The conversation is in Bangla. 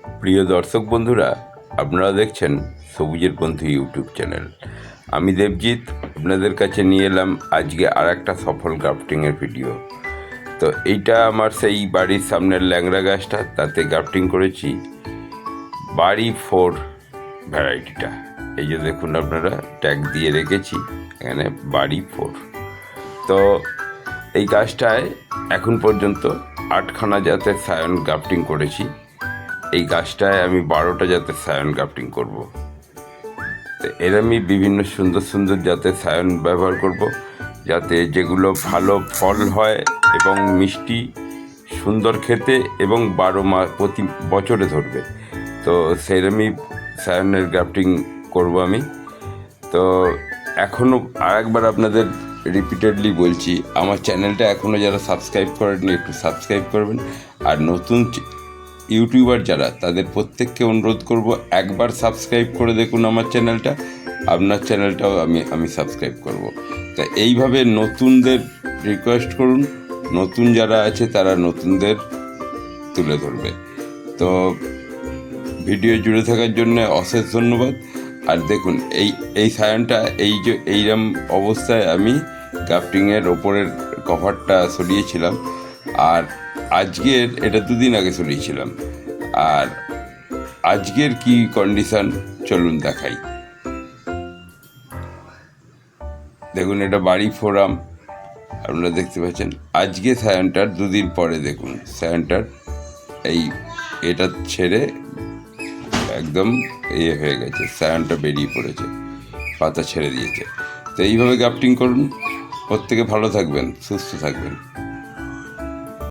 প্রিয় দর্শক বন্ধুরা, আপনারা দেখছেন সবুজের বন্ধু ইউটিউব চ্যানেল। আমি দেবজিৎ আপনাদের কাছে নিয়ে এলাম আজকে আর একটা সফল গ্রাফটিংয়ের ভিডিও। তো এইটা আমার সেই বাড়ির সামনের ল্যাংড়া গাছটা, তাতে গ্রাফটিং করেছি বাড়ি 4 ভ্যারাইটিটা। এই যে দেখুন, আপনারা ট্যাগ দিয়ে রেখেছি এখানে বাড়ি 4। তো এই গাছটায় এখন পর্যন্ত 8খানা জাতের সায়ন গ্রাফটিং করেছি। এই গাছটায় আমি 12টা জাতের সায়ন গ্রাফটিং করব। তো এর আমি বিভিন্ন সুন্দর সুন্দর জাতের সায়ন ব্যবহার করব, যাতে যেগুলো ভালো ফল হয় এবং মিষ্টি, সুন্দর খেতে এবং 12 মাস প্রতি বছরে ধরবে। তো সেরকমই সায়নের গ্রাফটিং করব আমি। তো এখনও আরেকবার আপনাদের রিপিটেডলি বলছি, আমার চ্যানেলটা এখনও যারা সাবস্ক্রাইব করেননি একটু সাবস্ক্রাইব করবেন। আর নতুন ইউটিউবার যারা, তাদের প্রত্যেককে অনুরোধ করব একবার সাবস্ক্রাইব করে দেখুন আমার চ্যানেলটা। আপনার চ্যানেলটাও আমি সাবস্ক্রাইব করব। তা এইভাবে নতুনদের রিকোয়েস্ট করুন, নতুন যারা আছে তারা নতুনদের তুলে ধরবে। তো ভিডিও জুড়ে থাকার জন্য অশেষ ধন্যবাদ। আর দেখুন, এই সায়নটা এইরকম অবস্থায় আমি গ্রাফটিংয়ের ওপরের কভারটা সরিয়েছিলাম, আর আজকের এটা 2 দিন আগে সরিয়েছিলাম। আর আজকের কি কন্ডিশন চলুন দেখাই। দেখুন, এটা বাড়ি 4 আপনারা দেখতে পাচ্ছেন। আজকে সায়নটার 2 দিন পরে দেখুন, সায়নটার এটা ছেড়ে একদম হয়ে গেছে, সায়নটা বেরিয়ে পড়েছে, পাতা ছেড়ে দিয়েছে। তো এইভাবে গ্রাফটিং করুন। প্রত্যেকে ভালো থাকবেন, সুস্থ থাকবেন।